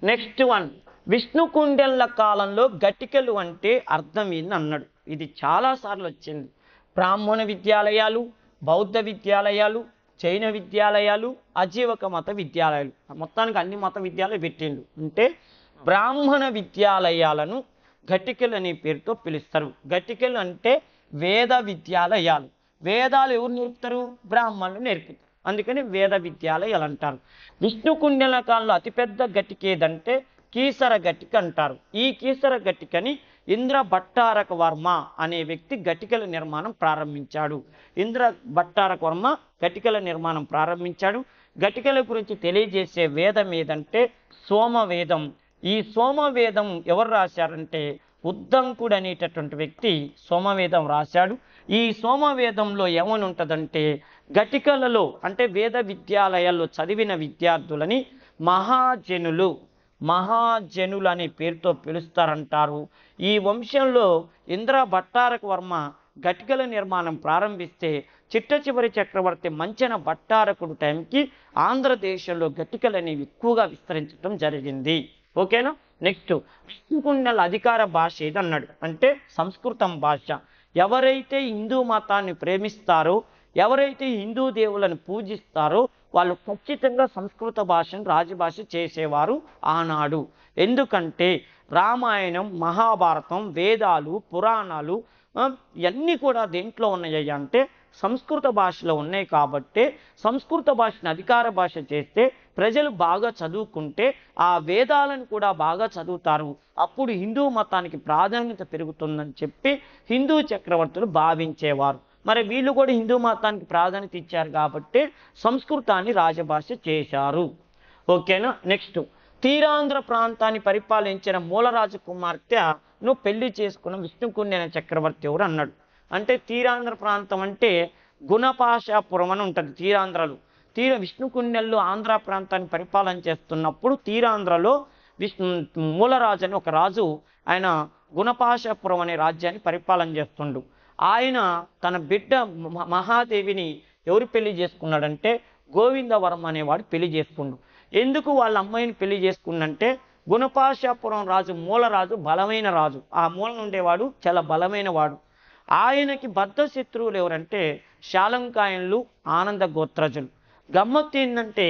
Next one, Vishnu కుండెన్ల కాలంలో గట్టికలు అంటే అర్థం ఏంది అన్నాడు. ఇది చాలాసార్లు వచ్చింది. బ్రాహ్మణ విద్యాలయాలు, బౌద్ధ విద్యాలయాలు, జైన విద్యాలయాలు, అజీవక మత విద్యాలయాలు, మొత్తానికి అన్ని మత విద్యాలయాలు పెట్టిండు. అంటే బ్రాహ్మణ విద్యాలయాలను ఘటికలు అనే పేరుతో పిలుస్తారు. ఘటికలు అంటే వేద విద్యాలయాలు. వేదాలు ఎవరు నేర్పుతారు? బ్రాహ్మణులు నేర్పుతారు. అందుకని వేద విద్యాలయాలు అంటారు. విష్ణు కుండెల కాలంలో అతిపెద్ద ఘటిక ఏదంటే కీసర ఘటిక అంటారు. ఈ కీసర ఘటికని ఇంద్ర భట్టారక వర్మ అనే వ్యక్తి ఘటికల నిర్మాణం ప్రారంభించాడు. ఇంద్ర భట్టారక వర్మ ఘటికల నిర్మాణం ప్రారంభించాడు. ఘటికల గురించి తెలియజేసే వేదం ఏదంటే సోమవేదం. ఈ సోమవేదం ఎవరు రాశారంటే ఉద్దంకుడు అనేటటువంటి వ్యక్తి సోమవేదం రాశాడు. ఈ సోమవేదంలో ఏమని ఉంటుందంటే ఘటికలలో అంటే వేద విద్యాలయాల్లో చదివిన విద్యార్థులని మహాజనులు అనే పేరుతో పిలుస్తారంటారు. ఈ వంశంలో ఇంద్ర భట్టారక వర్మ ఘటికల నిర్మాణం ప్రారంభిస్తే చిట్ట చివరి చక్రవర్తి మంచన భట్టారకుడు టైంకి ఆంధ్రదేశంలో ఘటికలు అనేవి ఎక్కువగా విస్తరించడం జరిగింది. ఓకేనా. నెక్స్ట్, విష్ణు కుండెల అధికార భాష ఏదన్నాడు అంటే సంస్కృతం భాష. ఎవరైతే హిందూ మతాన్ని ప్రేమిస్తారో, ఎవరైతే హిందూ దేవులను పూజిస్తారో వాళ్ళు ఖచ్చితంగా సంస్కృత భాషను రాజభాష చేసేవారు ఆనాడు. ఎందుకంటే రామాయణం, మహాభారతం, వేదాలు, పురాణాలు ఇవన్నీ కూడా దేంట్లో ఉన్నాయి అంటే సంస్కృత భాషలో ఉన్నాయి. కాబట్టి సంస్కృత భాషను అధికార భాష చేస్తే ప్రజలు బాగా చదువుకుంటే ఆ వేదాలను కూడా బాగా చదువుతారు. అప్పుడు హిందూ మతానికి ప్రాధాన్యత పెరుగుతుందని చెప్పి హిందూ చక్రవర్తులు భావించేవారు. మరి వీళ్ళు కూడా హిందూ మతానికి ప్రాధాన్యత ఇచ్చారు కాబట్టి సంస్కృతాన్ని రాజభాష చేశారు. ఓకేనా. నెక్స్ట్, తీరాంధ్ర ప్రాంతాన్ని పరిపాలించిన మూలరాజు కుమార్తెను పెళ్లి చేసుకున్న విష్ణు కుండెన చక్రవర్తి ఎవరు అన్నాడు. అంటే తీరాంధ్ర ప్రాంతం అంటే గుణపాశాపురం అని ఉంటుంది తీరాంధ్రలో. విష్ణు కుండెల్లో ఆంధ్ర ప్రాంతాన్ని పరిపాలన చేస్తున్నప్పుడు తీరాంధ్రలో మూలరాజు అని ఒక రాజు, ఆయన గుణపాశాపురం అనే రాజ్యాన్ని పరిపాలన చేస్తుండు. ఆయన తన బిడ్డ మహాదేవిని ఎవరు పెళ్లి చేసుకున్నాడంటే గోవిందవర్మ అనేవాడు పెళ్లి చేసుకుండు. ఎందుకు వాళ్ళ అమ్మాయిని పెళ్లి చేసుకున్నంటే గుణపాశాపురం రాజు మూలరాజు బలమైన రాజు. ఆ మూలన ఉండేవాడు చాలా బలమైన వాడు. ఆయనకి బద్ధ శత్రువులు ఎవరంటే శాలంకాయన్లు, ఆనంద గోత్రజులు. గమ్మత్తు ఏంటంటే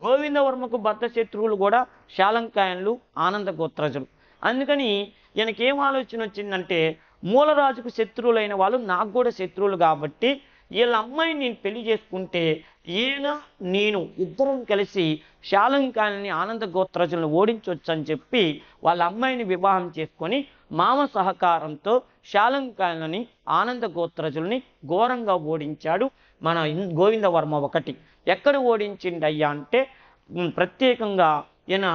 గోవిందవర్మకు బద్ధ శత్రువులు కూడా శాలంకాయన్లు, ఆనంద గోత్రజులు. అందుకని ఈయనకేం ఆలోచన వచ్చిందంటే మూలరాజుకు శత్రువులైన వాళ్ళు నాకు కూడా శత్రువులు కాబట్టి వీళ్ళ అమ్మాయిని నేను పెళ్లి చేసుకుంటే ఈయన నేను ఇద్దరం కలిసి శాలంకాయల్ని, ఆనంద గోత్రజులను ఓడించవచ్చు అని చెప్పి వాళ్ళ అమ్మాయిని వివాహం చేసుకొని మామ సహకారంతో శాలంకాయలని, ఆనంద గోత్రజుల్ని ఘోరంగా ఓడించాడు మన గోవిందవర్మ. ఒకటి ఎక్కడ ఓడించిండయ్యా అంటే ప్రత్యేకంగా ఈయన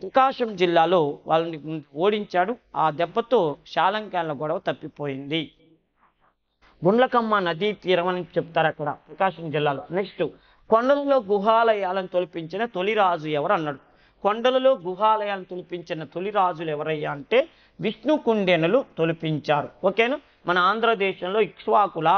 ప్రకాశం జిల్లాలో వాళ్ళని ఓడించాడు. ఆ దెబ్బతో శాలంకాయల గొడవ తప్పిపోయింది. గుండ్లకమ్మ నదీ తీరం అని చెప్తారు అక్కడ ప్రకాశం జిల్లాలో. నెక్స్ట్, కొండలలో గుహాలయాలను తొలిపించిన తొలిరాజు ఎవరు అన్నాడు. కొండలలో గుహాలయాలను తొలిపించిన తొలిరాజులు ఎవరయ్యా అంటే విష్ణు కుండెనులు తొలిపించారు. ఓకేనా. మన ఆంధ్రదేశంలో ఇక్ష్వాకుల,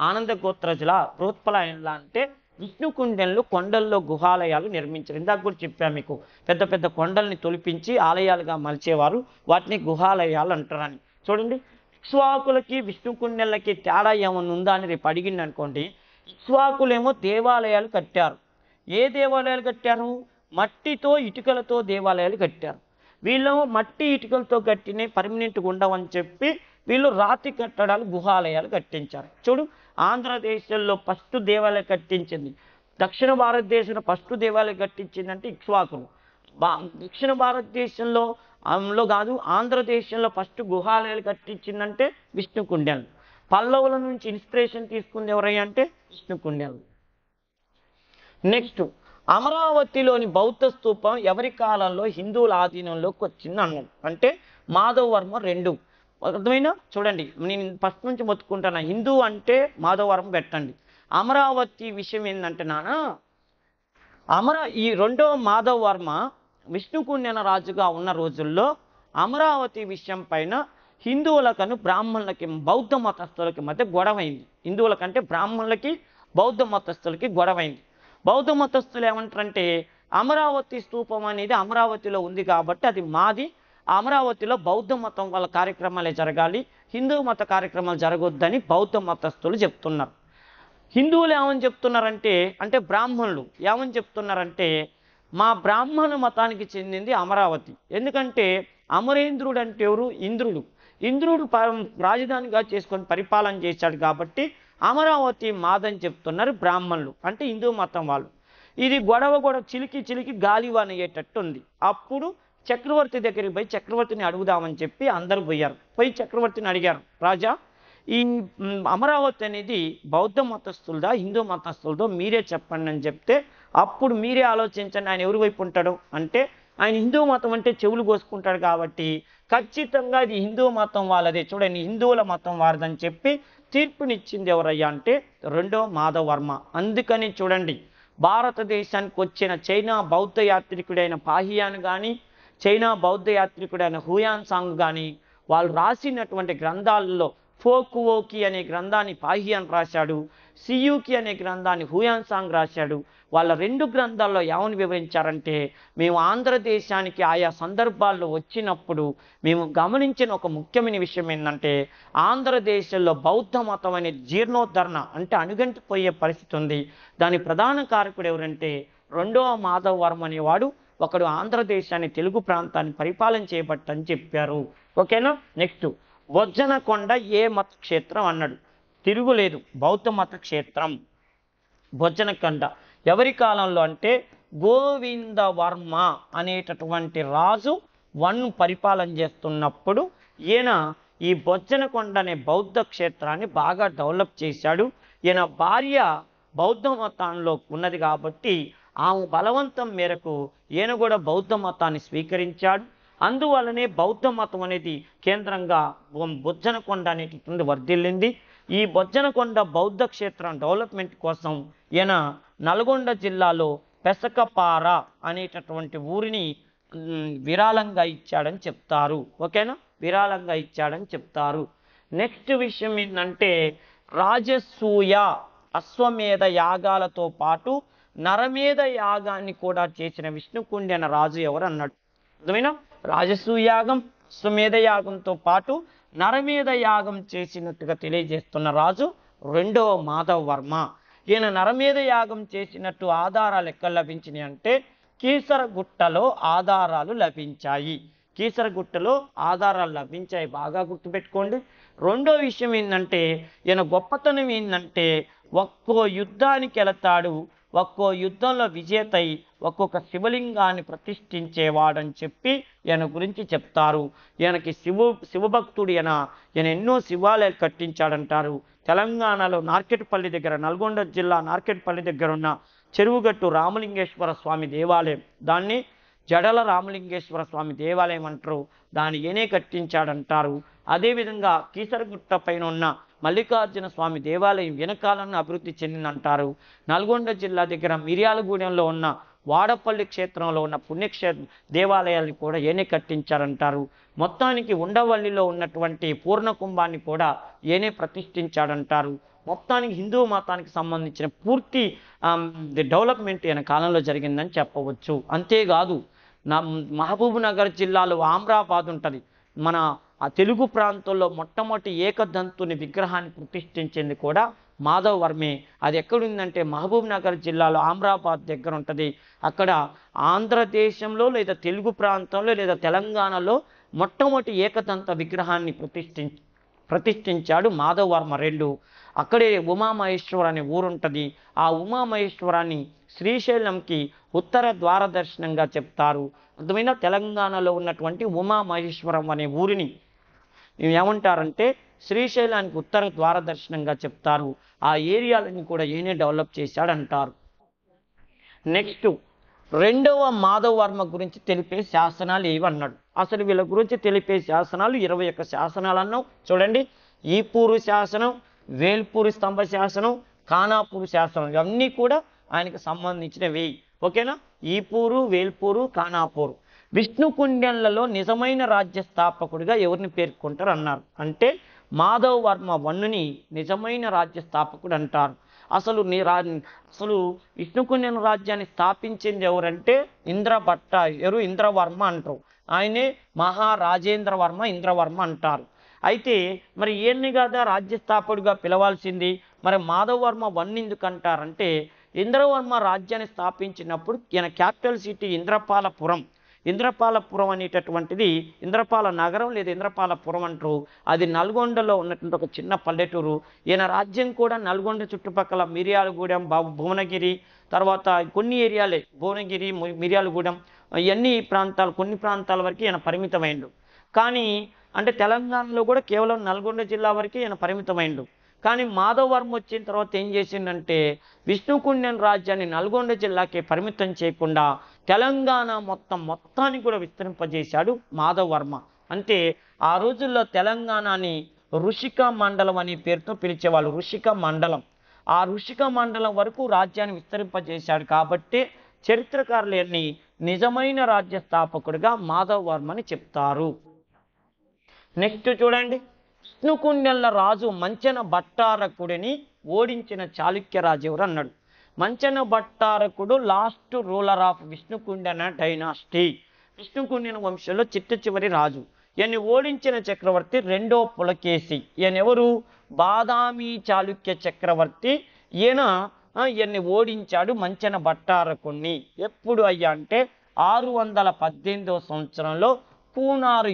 ఆనంద గోత్రజుల, బృహత్పలాయనుల అంటే విష్ణు కుండెన్లు కొండల్లో గుహాలయాలు నిర్మించారు. ఇందాక కూడా చెప్పాను మీకు, పెద్ద పెద్ద కొండల్ని తొలిపించి ఆలయాలుగా మలిచేవారు, వాటిని గుహాలయాలు అంటారని. చూడండి, ఇక్ష్వాకులకి విష్ణు కుండెన్లకి తేడా ఏమన్నా ఉందా అని రేపు అడిగింది అనుకోండి. ఇక్ష్వాకులేమో దేవాలయాలు కట్టారు. ఏ దేవాలయాలు కట్టారు? మట్టితో ఇటుకలతో దేవాలయాలు కట్టారు. వీళ్ళు మట్టి ఇటుకలతో కట్టిన పర్మనెంట్గా ఉండవని చెప్పి వీళ్ళు రాతి కట్టడాలు, గుహాలయాలు కట్టించారు. చూడు, ఆంధ్రదేశంలో ఫస్ట్ దేవాలయం కట్టించింది, దక్షిణ భారతదేశంలో ఫస్ట్ దేవాలయం కట్టించిందంటే ఇక్ష్వాకులు. దక్షిణ భారతదేశంలో కాదు, ఆంధ్రదేశంలో ఫస్ట్ గుహాలయాలు కట్టించిందంటే విష్ణు కుండెన్లు. పల్లవుల నుంచి ఇన్స్పిరేషన్ తీసుకుంది ఎవరయ్యా అంటే విష్ణు కుండెన్లు. నెక్స్ట్, అమరావతిలోని బౌద్ధ స్తూపం ఎవరి కాలంలో హిందువుల ఆధీనంలోకి వచ్చింది అన్నాడు. అంటే మాధవవర్మ రెండు. అర్థమైనా? చూడండి, నేను ఫస్ట్ నుంచి మొత్తుకుంటాను. హిందూ అంటే మాధవవర్మ పెట్టండి. అమరావతి విషయం ఏంటంటే ఈ రెండవ మాధవవర్మ విష్ణు కుండెన రాజుగా ఉన్న రోజుల్లో అమరావతి విషయం పైన హిందువులకను బ్రాహ్మణులకి, బౌద్ధ మతస్థులకి మధ్య గొడవైంది. హిందువులకంటే బ్రాహ్మణులకి, బౌద్ధ మతస్థులకి గొడవైంది. బౌద్ధ మతస్థులు ఏమంటారంటే అమరావతి స్తూపం అనేది అమరావతిలో ఉంది కాబట్టి అది మాది. అమరావతిలో బౌద్ధ మతం వాళ్ళ కార్యక్రమాలే జరగాలి, హిందూ మత కార్యక్రమాలు జరగొద్దని బౌద్ధ మతస్థులు చెప్తున్నారు. హిందువులు ఏమని చెప్తున్నారంటే, అంటే బ్రాహ్మణులు ఏమని చెప్తున్నారంటే, మా బ్రాహ్మణ మతానికి చెందింది అమరావతి. ఎందుకంటే అమరేంద్రుడు అంటే ఎవరు? ఇంద్రుడు. ఇంద్రుడు రాజధానిగా చేసుకొని పరిపాలన చేశాడు కాబట్టి అమరావతి మాదని చెప్తున్నారు బ్రాహ్మణులు, అంటే హిందూ మతం వాళ్ళు. ఇది గొడవ కూడా చిలికి చిలికి గాలివాన అయ్యేటట్టు ఉంది. అప్పుడు చక్రవర్తి దగ్గరికి పోయి చక్రవర్తిని అడుగుదామని చెప్పి అందరూ పోయారు. పోయి చక్రవర్తిని అడిగారు, రాజా ఈ అమరావతి అనేది బౌద్ధ మతస్థులదా హిందూ మతస్థులదో మీరే చెప్పండి అని చెప్తే, అప్పుడు మీరే ఆలోచించండి ఆయన ఎవరి వైపు ఉంటాడు అంటే, ఆయన హిందూ మతం అంటే చెవులు కోసుకుంటాడు కాబట్టి ఖచ్చితంగా ఇది హిందూ మతం వాళ్ళదే, చూడండి హిందువుల మతం వారిదని చెప్పి తీర్పునిచ్చింది ఎవరయ్యా అంటే రెండో మాధవర్మ. అందుకని చూడండి, భారతదేశానికి వచ్చిన చైనా బౌద్ధ యాత్రికుడైన పాహియాన్ కానీ, చైనా బౌద్ధ యాత్రికుడైన హుయాన్ సాంగ్ కానీ వాళ్ళు రాసినటువంటి గ్రంథాలలో ఫోకువోకి అనే గ్రంథాన్ని పాహియాన్ రాశాడు, సియూకి అనే గ్రంథాన్ని హుయాన్ సాంగ్ రాశాడు. వాళ్ళ రెండు గ్రంథాల్లో ఏమని వివరించారంటే, మేము ఆంధ్రదేశానికి ఆయా సందర్భాల్లో వచ్చినప్పుడు మేము గమనించిన ఒక ముఖ్యమైన విషయం ఏంటంటే, ఆంధ్రదేశంలో బౌద్ధ మతం అనే జీర్ణోద్ధరణ అంటే అణుగంటిపోయే పరిస్థితి ఉంది. దాని ప్రధాన కారకుడు ఎవరంటే రెండవ మాధవవర్మ అనేవాడు ఒకడు ఆంధ్రదేశాన్ని తెలుగు ప్రాంతాన్ని పరిపాలన చేయబట్టని చెప్పారు. ఓకేనా. నెక్స్ట్, బొజ్జనకొండ ఏ మత క్షేత్రం అన్నాడు. తిరుగులేదు, బౌద్ధ మత క్షేత్రం బొజ్జనకొండ. ఎవరి కాలంలో అంటే గోవిందవర్మ అనేటటువంటి రాజు పరిపాలన చేస్తున్నప్పుడు ఈయన ఈ బొజ్జనకొండ అనే బౌద్ధ క్షేత్రాన్ని బాగా డెవలప్ చేశాడు. ఈయన భార్య బౌద్ధ మతంలో ఉన్నది కాబట్టి ఆమె బలవంతం మేరకు ఈయన కూడా బౌద్ధ మతాన్ని స్వీకరించాడు. అందువల్లనే బౌద్ధ మతం అనేది కేంద్రంగా బొజ్జనకొండ అనేటటువంటి వర్ధిల్లింది. ఈ బొజ్జనకొండ బౌద్ధ క్షేత్రం డెవలప్మెంట్ కోసం ఈయన నల్గొండ జిల్లాలో పెసకపార అనేటటువంటి ఊరిని విరాళంగా ఇచ్చాడని చెప్తారు. ఓకేనా, విరాళంగా ఇచ్చాడని చెప్తారు. నెక్స్ట్ విషయం ఏంటంటే, రాజసూయ అశ్వమేధ యాగాలతో పాటు నరమేధ యాగాన్ని కూడా చేసిన విష్ణుకుండి అనే రాజు ఎవరు అన్నాడు. అర్థమైనా, రాజసూయాగం అశ్వమేధ యాగంతో పాటు నరమేధ యాగం చేసినట్టుగా తెలియజేస్తున్న రాజు రెండవ మాధవవర్మ. ఈయన నరమేధ యాగం చేసినట్టు ఆధారాలు ఎక్కడ లభించినాయి అంటే కీసరగుట్టలో ఆధారాలు లభించాయి. కీసరగుట్టలో ఆధారాలు లభించాయి, బాగా గుర్తుపెట్టుకోండి. రెండో విషయం ఏంటంటే, ఈయన గొప్పతనం ఏంటంటే ఒక్కో యుద్ధానికి వెళతాడు, ఒక్కో యుద్ధంలో విజేతై ఒక్కొక్క శివలింగాన్ని ప్రతిష్ఠించేవాడని చెప్పి ఈయన గురించి చెప్తారు. ఈయనకి శివభక్తుడు ఈయన ఎన్నో శివాలయాలు కట్టించాడంటారు. తెలంగాణలో నార్కెట్పల్లి దగ్గర, నల్గొండ జిల్లా నార్కెట్పల్లి దగ్గర ఉన్న చెరువుగట్టు రామలింగేశ్వర స్వామి దేవాలయం, దాన్ని జడల రామలింగేశ్వర స్వామి దేవాలయం అంటారు, దాన్ని ఈయనే కట్టించాడంటారు. అదేవిధంగా కీసరగుట్ట పైన ఉన్న మల్లికార్జున స్వామి దేవాలయం వెనకాలను అభివృద్ధి చెందిందంటారు. నల్గొండ జిల్లా దగ్గర మిర్యాలగూడెంలో ఉన్న వాడపల్లి క్షేత్రంలో ఉన్న పుణ్యక్షేత్ర దేవాలయాన్ని కూడా ఈయనే కట్టించారంటారు. మొత్తానికి ఉండవల్లిలో ఉన్నటువంటి పూర్ణకుంభాన్ని కూడా ఈయనే ప్రతిష్ఠించాడంటారు. మొత్తానికి హిందూ మతానికి సంబంధించిన పూర్తి డెవలప్మెంట్ ఈయన కాలంలో జరిగిందని చెప్పవచ్చు. అంతేకాదు, మహబూబ్ నగర్ జిల్లాలో ఆమ్రాబాద్ ఉంటుంది, మన ఆ తెలుగు ప్రాంతంలో మొట్టమొదటి ఏకదంతుని విగ్రహాన్ని ప్రతిష్ఠించింది కూడా మాధవవర్మే. అది ఎక్కడుందంటే మహబూబ్ నగర్ జిల్లాలో ఆమ్రాబాద్ దగ్గర ఉంటుంది. అక్కడ ఆంధ్రదేశంలో లేదా తెలుగు ప్రాంతంలో లేదా తెలంగాణలో మొట్టమొదటి ఏకదంత విగ్రహాన్ని ప్రతిష్ఠించాడు మాధవవర్మ రెండు. అక్కడే ఉమామహేశ్వర అనే ఊరు ఉంటుంది. ఆ ఉమామహేశ్వరాన్ని శ్రీశైలంకి ఉత్తర ద్వార దర్శనంగా చెప్తారు. అర్థమైన తెలంగాణలో ఉన్నటువంటి ఉమామహేశ్వరం అనే ఊరిని ఏమంటారంటే శ్రీశైలానికి ఉత్తర ద్వార దర్శనంగా చెప్తారు. ఆ ఏరియాలని కూడా ఈయనే డెవలప్ చేశాడంటారు. నెక్స్ట్, రెండవ మాధవవర్మ గురించి తెలిపే శాసనాలు ఏవన్నాడు. అసలు వీళ్ళ గురించి తెలిపే శాసనాలు 21 శాసనాలు అన్నావు. చూడండి, ఈపూరు శాసనం, వేల్పూరి స్తంభ శాసనం, ఖానాపూర్ శాసనం, ఇవన్నీ కూడా ఆయనకు సంబంధించినవి. ఓకేనా, ఈపూరు, వేల్పూరు, ఖానాపూర్. విష్ణుకుండెన్లలో నిజమైన రాజ్య స్థాపకుడిగా ఎవరిని పేర్కొంటారు అన్నారు అంటే మాధవవర్మ వన్నుని నిజమైన రాజ్య స్థాపకుడు అంటారు. అసలు అసలు విష్ణుకుండిన రాజ్యాన్ని స్థాపించింది ఎవరంటే ఇంద్రభట్ట, ఇంద్రవర్మ అంటారు. ఆయనే మహారాజేంద్రవర్మ, ఇంద్రవర్మ అంటారు. అయితే మరి ఈయన్ని కదా రాజ్యస్థాపకుడిగా పిలవాల్సింది, మరి మాధవవర్మ వన్ ఎందుకు అంటారంటే ఇంద్రవర్మ రాజ్యాన్ని స్థాపించినప్పుడు ఈయన క్యాపిటల్ సిటీ ఇంద్రపాలపురం అనేటటువంటిది ఇంద్రపాల నగరం లేదా ఇంద్రపాలపురం అంటారు. అది నల్గొండలో ఉన్నటువంటి ఒక చిన్న పల్లెటూరు. ఈయన రాజ్యం కూడా నల్గొండ చుట్టుపక్కల మిర్యాలగూడెం, భువనగిరి, తర్వాత కొన్ని ఏరియాలే భువనగిరి, మిర్యాలగూడెం, ఇవన్నీ ప్రాంతాలు, కొన్ని ప్రాంతాల వరకు ఈయన పరిమితమైండు. కానీ అంటే తెలంగాణలో కూడా కేవలం నల్గొండ జిల్లా వరకు ఈయన పరిమితమైండు. కానీ మాధవవర్మ వచ్చిన తర్వాత ఏం చేసిండంటే విష్ణుకుండిన రాజ్యాన్ని నల్గొండ జిల్లాకే పరిమితం చేయకుండా తెలంగాణ మొత్తాన్ని కూడా విస్తరింపజేశాడు మాధవవర్మ. అంటే ఆ రోజుల్లో తెలంగాణని ఋషిక మండలం అనే పేరుతో పిలిచేవాళ్ళు, ఋషిక మండలం. ఆ ఋషిక మండలం వరకు రాజ్యాన్ని విస్తరింపజేశాడు కాబట్టి చరిత్రకారులని నిజమైన రాజ్య స్థాపకుడిగా మాధవవర్మని చెప్తారు. నెక్స్ట్ చూడండి, విష్ణుకుండెల రాజు మంచెన భట్టారకుడిని ఓడించిన చాళుక్య రాజు ఎవరు అన్నాడు. మంచెన భట్టారకుడు last ruler of Vishnukundina dynasty, Vishnukundina వంశంలో చిట్ట చివరి రాజు. ఈయన్ని ఓడించిన చక్రవర్తి రెండో పులకేశి. ఈయన ఎవరు? బాదామి చాళుక్య చక్రవర్తి. ఈయన్ని ఓడించాడు మంచెన భట్టారకుడిని. ఎప్పుడు అయ్యా అంటే 618వ సంవత్సరంలో కూనారు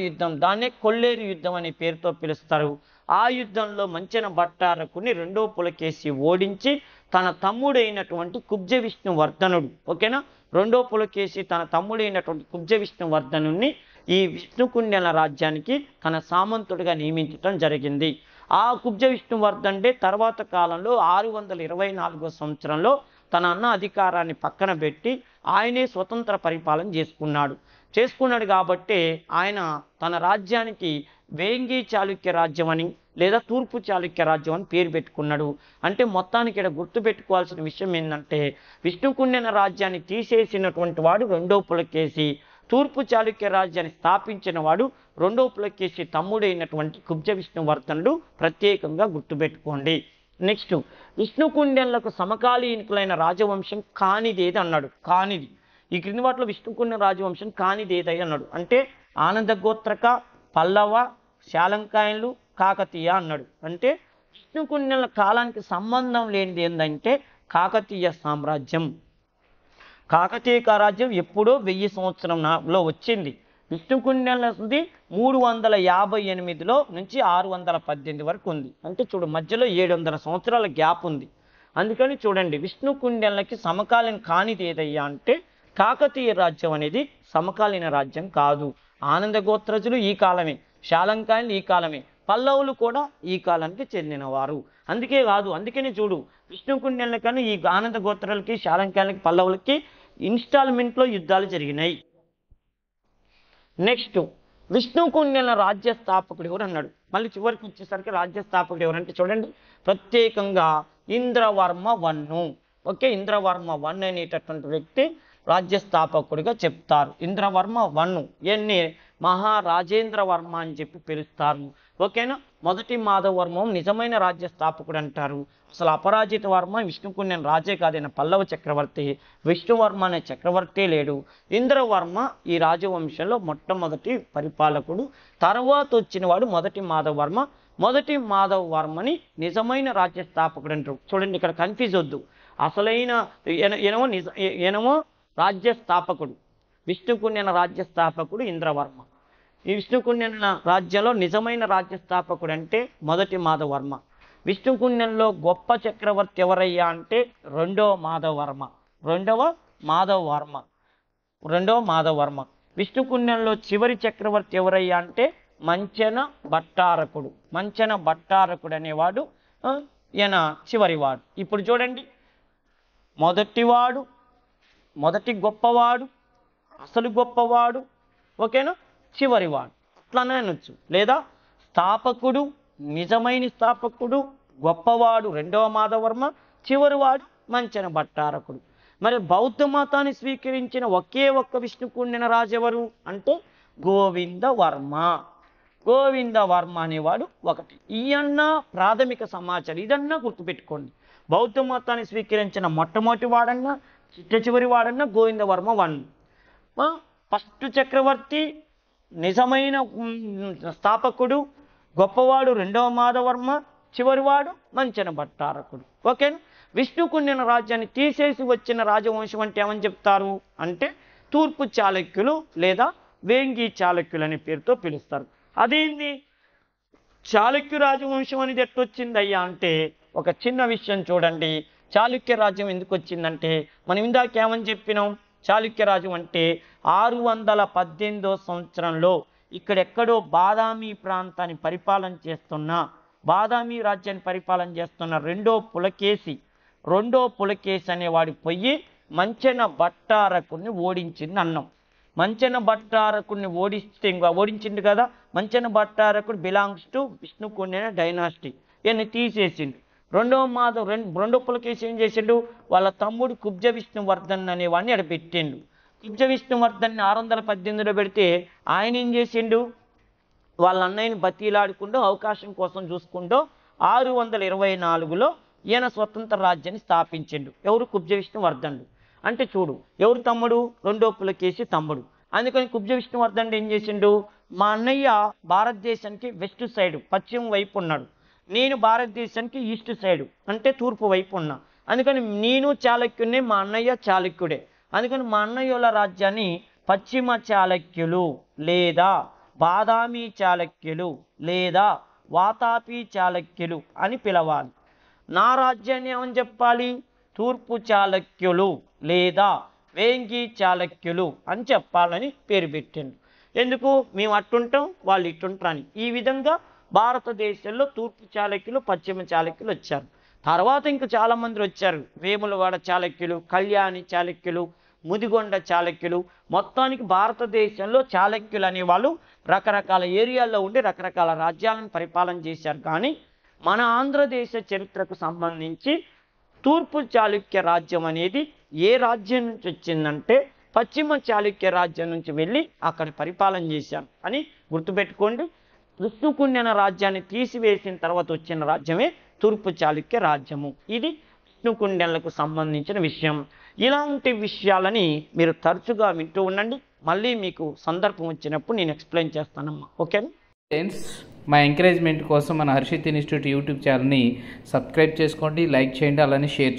యుద్ధం, దాన్నే కొల్లేరు యుద్ధం అనే పేరుతో పిలుస్తారు. ఆ యుద్ధంలో మంచెన భట్టారకుని రెండో పులకేసి ఓడించి తన తమ్ముడైనటువంటి కుబ్జ విష్ణువర్ధనుడు, ఓకేనా, రెండో పులకేసి తన తమ్ముడైనటువంటి కుబ్జ విష్ణువర్ధనుని ఈ విష్ణుకుండెల రాజ్యానికి తన సామంతుడిగా నియమించడం జరిగింది. ఆ కుబ్జ విష్ణువర్ధనుడే తర్వాత కాలంలో 624వ సంవత్సరంలో తన అన్న అధికారాన్ని పక్కన పెట్టి ఆయనే స్వతంత్ర పరిపాలన చేసుకున్నాడు కాబట్టి ఆయన తన రాజ్యానికి వేంగి చాళుక్య రాజ్యం అని లేదా తూర్పు చాళుక్య రాజ్యం అని పేరు పెట్టుకున్నాడు. అంటే మొత్తానికి ఇక్కడ గుర్తుపెట్టుకోవాల్సిన విషయం ఏంటంటే విష్ణుకుండిన రాజ్యాన్ని తీసేసినటువంటి వాడు రెండో పులకేసి, తూర్పు చాళుక్య రాజ్యాన్ని స్థాపించిన వాడు రెండో పులకేసి తమ్ముడైనటువంటి కుబ్జ విష్ణువర్ధనుడు. ప్రత్యేకంగా గుర్తుపెట్టుకోండి. నెక్స్ట్, విష్ణుకుండెలకు సమకాలీనులైన రాజవంశం కానిదేది అన్నాడు. కానిది ఈ క్రింది వాటిలో విష్ణుకుండిన రాజవంశం కానిదేది అన్నాడు. అంటే ఆనంద గోత్రక, పల్లవ, శాలంకాయన్లు, కాకతీయ అన్నాడు. అంటే విష్ణుకుండిన కాలానికి సంబంధం లేనిది ఏంటంటే కాకతీయ సామ్రాజ్యం. కాకతీయ రాజ్యం ఎప్పుడో 1000 సంవత్సరంలో వచ్చింది. విష్ణుకుండినది 358లో నుంచి 618 వరకు ఉంది. అంటే చూడు, మధ్యలో 700 సంవత్సరాల గ్యాప్ ఉంది. అందుకని చూడండి, విష్ణుకుండెలకి సమకాలీన కానిది ఏదయ్యా అంటే కాకతీయ రాజ్యం అనేది సమకాలీన రాజ్యం కాదు. ఆనంద గోత్రజులు ఈ కాలమే, శాలంకాయలు ఈ కాలమే, పల్లవులు కూడా ఈ కాలానికి చెందినవారు. అందుకనే చూడు, విష్ణుకుండెలకని ఈ ఆనంద గోత్రాలకి, శాలంకాయలకి, పల్లవులకి ఇన్స్టాల్మెంట్లో యుద్ధాలు జరిగినాయి. నెక్స్ట్, విష్ణుకుండెల రాజ్య స్థాపకుడు ఎవరు అన్నాడు. మళ్ళీ చివరికి వచ్చేసరికి రాజ్య స్థాపకుడు ఎవరంటే చూడండి, ప్రత్యేకంగా ఇంద్రవర్మ వన్ను. ఓకే, ఇంద్రవర్మ వన్ అనేటటువంటి వ్యక్తి రాజ్య స్థాపకుడిగా చెప్తారు. ఇంద్రవర్మ వన్ను ఎన్ని మహారాజేంద్రవర్మ అని చెప్పి పిలుస్తారు. ఓకేనా. మొదటి మాధవవర్మ నిజమైన రాజ్య స్థాపకుడు అంటారు. అసలు అపరాజిత వర్మ విష్ణుకుండిన రాజే కాదైన పల్లవ చక్రవర్తి. విష్ణువర్మ అనే చక్రవర్తి లేడు. ఇంద్రవర్మ ఈ రాజవంశంలో మొట్టమొదటి పరిపాలకుడు. తర్వాత వచ్చిన వాడు మొదటి మాధవవర్మ. మొదటి మాధవవర్మని నిజమైన రాజ్య స్థాపకుడు అంటారు. చూడండి, ఇక్కడ కన్ఫ్యూజ్ వద్దు. అసలైన ఏనమో రాజ్య స్థాపకుడు, విష్ణుకుండిన రాజ్య స్థాపకుడు ఇంద్రవర్మ. ఈ విష్ణుకుండిన రాజ్యంలో నిజమైన రాజ్య స్థాపకుడు అంటే మొదటి మాధవవర్మ. విష్ణుకుండినలో గొప్ప చక్రవర్తి ఎవరయ్యా అంటే రెండవ మాధవవర్మ. విష్ణుకుండినలో చివరి చక్రవర్తి ఎవరయ్యా అంటే మంచెన భట్టారకుడు అనేవాడు ఈయన చివరివాడు. ఇప్పుడు చూడండి, మొదటి గొప్పవాడు, అసలు గొప్పవాడు, ఓకేనా, చివరివాడు అట్లానే అనొచ్చు. లేదా స్థాపకుడు, నిజమైన స్థాపకుడు, గొప్పవాడు రెండవ మాధవవర్మ, చివరివాడు మంచెన భట్టారకుడు. మరి బౌద్ధ మతాన్ని స్వీకరించిన ఒకే ఒక్క విష్ణుకుండిన రాజు ఎవరు అంటే గోవిందవర్మ. గోవిందవర్మ అనేవాడు ఒకటి. ఈయన్న ప్రాథమిక సమాచారం, ఇదన్నా గుర్తుపెట్టుకోండి. బౌద్ధ మతాన్ని స్వీకరించిన మొట్టమొదటి వాడన్నా చిట్ట చివరి వాడన్నా గోవిందవర్మ వన్. ఫస్ట్ చక్రవర్తి, నిజమైన స్థాపకుడు, గొప్పవాడు రెండవ మాధవర్మ, చివరివాడు మంచెన భట్టారకుడు. ఓకేనా? విష్ణుకుండిన రాజ్యాన్ని తీసేసి వచ్చిన రాజవంశం అంటే ఏమని చెప్తారు అంటే తూర్పు చాళుక్యులు లేదా వేంగి చాళుక్యులు అనే పేరుతో పిలుస్తారు. అదేంది చాళుక్య రాజవంశం అనేది ఎట్టొచ్చింది అయ్యా అంటే ఒక చిన్న విషయం చూడండి. చాళుక్య రాజ్యం ఎందుకు వచ్చిందంటే మనం ఇందాక ఏమని చెప్పినాం, చాళుక్య రాజ్యం అంటే 618వ సంవత్సరంలో ఇక్కడెక్కడో బాదామి ప్రాంతాన్ని పరిపాలన చేస్తున్న, బాదామి రాజ్యాన్ని పరిపాలన చేస్తున్న రెండో పులకేసి అనేవాడి పోయి మంచెన భట్టారకుడిని ఓడించింది అన్నాం. మంచెన భట్టారకుడిని ఓడించింది కదా. మంచెన భట్టారకుడు బిలాంగ్స్ టు విష్ణుకుండిన డైనాసిటీ. ఈయన్ని తీసేసిండు. రెండో పులకేసి ఏం చేసిండు, వాళ్ళ తమ్ముడు కుబ్జ విష్ణువర్ధన్ అనేవాడిని అక్కడ పెట్టిండు. కుబ్జ విష్ణువర్ధన్ని 618లో పెడితే ఆయన ఏం చేసిండు, వాళ్ళ అన్నయ్యని బతీలాడుకుంటూ అవకాశం కోసం చూసుకుంటూ 624లో ఈయన స్వతంత్ర రాజ్యాన్ని స్థాపించిండు. ఎవరు? కుబ్జ విష్ణువర్ధనుడు. అంటే చూడు, ఎవరు తమ్ముడు? రెండో పులకేసి తమ్ముడు. అందుకని కుబ్జ విష్ణువర్ధనుడు ఏం చేసిండు, మా అన్నయ్య భారతదేశానికి వెస్ట్ సైడ్ పశ్చిమ వైపు ఉన్నాడు, నేను భారతదేశానికి ఈస్ట్ సైడ్ అంటే తూర్పు వైపు ఉన్నా. అందుకని నేను చాళుక్యుడిని, మా అన్నయ్య చాళుక్యుడే. అందుకని మా అన్నయ్యుల రాజ్యాన్ని పశ్చిమ చాళుక్యులు లేదా బాదామి చాళుక్యులు లేదా వాతాపి చాళుక్యులు అని పిలవాలి. నా రాజ్యాన్ని ఏమని చెప్పాలి, తూర్పు చాళుక్యులు లేదా వేంగి చాళుక్యులు అని చెప్పాలని పేరు పెట్టిండు. ఎందుకు? మేము అట్టుంటాం, వాళ్ళు ఇట్టుంటారని. ఈ విధంగా భారతదేశంలో తూర్పు చాళుక్యులు, పశ్చిమ చాళుక్యులు వచ్చారు. తర్వాత ఇంకా చాలామంది వచ్చారు. వేములవాడ చాళుక్యులు, కళ్యాణి చాళుక్యులు, ముదిగొండ చాళుక్యులు. మొత్తానికి భారతదేశంలో చాళుక్యులు అనేవాళ్ళు రకరకాల ఏరియాల్లో ఉండి రకరకాల రాజ్యాలను పరిపాలన చేశారు. కానీ మన ఆంధ్రదేశ చరిత్రకు సంబంధించి తూర్పు చాళుక్య రాజ్యం అనేది ఏ రాజ్యం నుంచి వచ్చిందంటే పశ్చిమ చాళుక్య రాజ్యం నుంచి వెళ్ళి అక్కడ పరిపాలన చేశారు అని గుర్తుపెట్టుకోండి. విష్ణుకుండిన రాజ్యాన్ని తీసివేసిన తర్వాత వచ్చిన రాజ్యమే తూర్పు చాళుక్య రాజ్యము. ఇది విష్ణుకుండినలకు సంబంధించిన విషయం. ఇలాంటి విషయాలని మీరు తరచుగా వింటూ ఉండండి. మళ్ళీ మీకు సందర్భం వచ్చినప్పుడు నేను ఎక్స్ప్లెయిన్ చేస్తానమ్మా. ఓకేనా ఫ్రెండ్స్? మా ఎంకరేజ్మెంట్ కోసం మన హర్షిత్ ఇన్స్టిట్యూట్ యూట్యూబ్ ఛానల్ని సబ్స్క్రైబ్ చేసుకోండి, లైక్ చేయండి, అలానే షేర్ చేయండి.